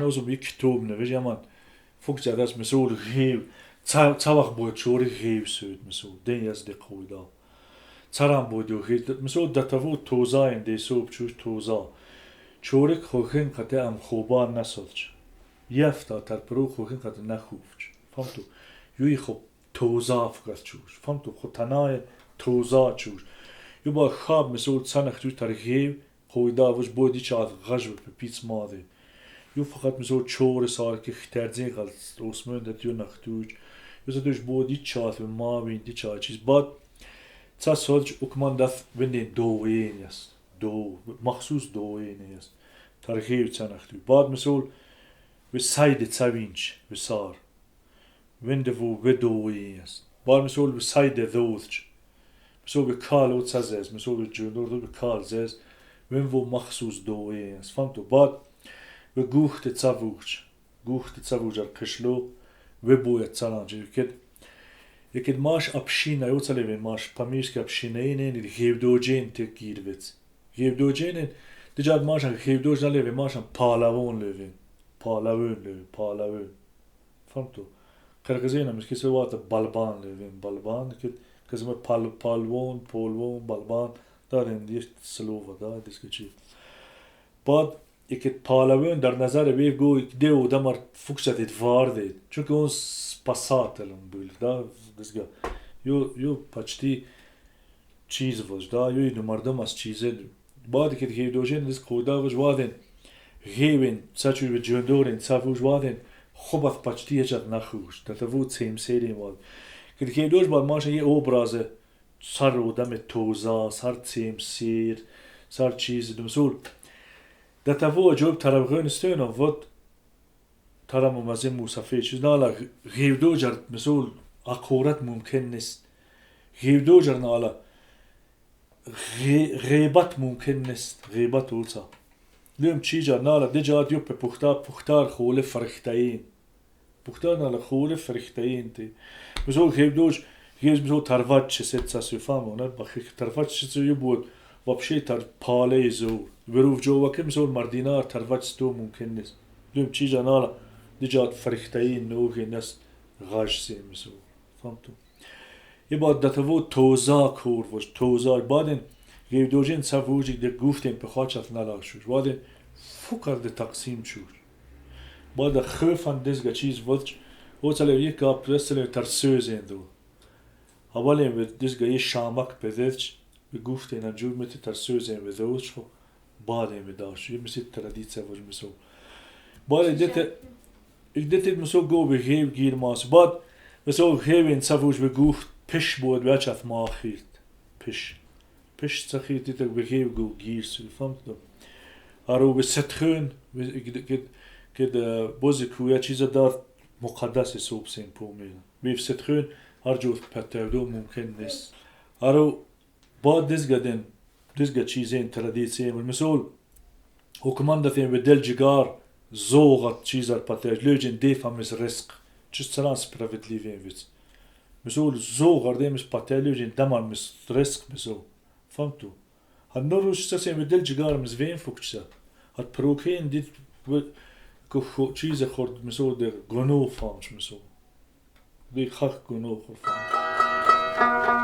نوزم یک کتاب نویج من فوق زیادست مسئول غیب تاوخ بود شوری غیب سود مسئول دنیا از دقیقه ترام بود و غیب مسئول دتافو توزاین دیسوب چوش توزا چوری خوکن قطع ام خوبان نسالچ یفتا تر پرو خوکن قطع نخوفچ فهمتو یوی خوب توزا فکر چوش فهمتو خود تنای توزا چوش یو با خواب مسئول سنخ چوش تر غیب خویدا وش بودی چاد غجب به پیت ماده یو فقط مسئول چور سال که اختیارزی قلت اسمان دت یو نختوج یو زدوش بودی چاد به ما بیندی چاد چیز بعد تا سالش اکمان دست وندی دوینی است دو مخصوص دوینی است ترخیب تنختوی بعد مسئول و ساید تاوینچ و سار وندفو و دوینی است بعد مسئول و ساید دوچ مسئول به کال و تزز مسئول جندور به کال زز وندفو مخصوص دوینی است فهمتو بعد و گوخت تسووج القشلو و بوی تسالانج یکید ماش ابشینا یو تلوین ماش پامیش که ابشیناینه غیب دوجین تگیر ویت غیب دوجین دیجاد ماش غیب دوج نلوین ماش پالاون لوین پالاون فهمتو قرقزینا مش کسی وقت بالبان لوین بالبان که زمین پالوون بالبان دارن دیش سلوفا دا دیش چی بعد یکید پالاون در نظر بیف گو دیو دمر فوکساتید واردید چون که اون پاسات الان بیل دا دزگا یو پچتی چیز وش دا یو اینو مردم از چیزه بعد که غیب دوجین دز کودا وش وادن غیبین سچوی به جندورین سافوش وادن خوبت پچتی اجت نخوش تتفوت سیم سیریم واد که غیب دوج بعد ماشه یه اوبرازه سر و دم توزا سر سیم سیر سر چیز دمسول تتفوت جوب ترابغون استونا واد ترام مزه موسفی چیز نالا غیب دوجر مسئول اقورت ممکن نیست غیب دوجر نالا غیبت ممکن نیست غیبت اولسا لیم چیجا نالا دیجا دیو په پختار خوله فرختاین پختار نالا خوله فرختاین تی مسئول غیب دوج غیب مسئول تروات چه ست ساسو فهمونه بخیر تروات چه یو بود وابشه تر پاله زور بروف جو وکه مسئول مردینار تروات ستو ممکن نیست لیم چیجا نالا دیجات فرختاین نوغی نست غاش سی مسئول فهمتو یه بعد دتوو توزا کور وش توزا بعدن غیب دوجین سفوجی ده گفتیم به خاطر نلاشوش بعدن فکر ده تقسیم شور بعد خوفن دزگا چیز وش او تلو یک کاپ رسل ترسوزین دو اولی به دزگا یه شامک بدرچ به گفتیم انجور میت ترسوزین به دوش خو بعدن به داش یه مثل تردیت وش مسئول بعد دیت مسئول گو به غیب گیر ماس بعد مسئول غیب این سفوج به گفت پیش بود به چت ما خیرد پیش تخیرد دیت به غیب گو گیر سوی فهمتو آرو به ستخون که بازی کویا چیزا دار مقدس سوب سین پومیل بیف ستخون هر جو پتردو ممکن نیست آرو بعد دزگا چیزین تردیتسین مسئول حکمان دفیم به دل جگار زوغت چیزار پترج لوجین دیف همیز رزق چیز سران سپراvedливее вид مسئول زوغر دیمش پتر لوجین دمار مس رزق مسئول فهمتو هر نروش سرسیم به دل جگار مز وین فکچه هر پروکین دید که چیز خورد مسئول در گناه فهمش مسئول دی خاک گناه خورد فهمش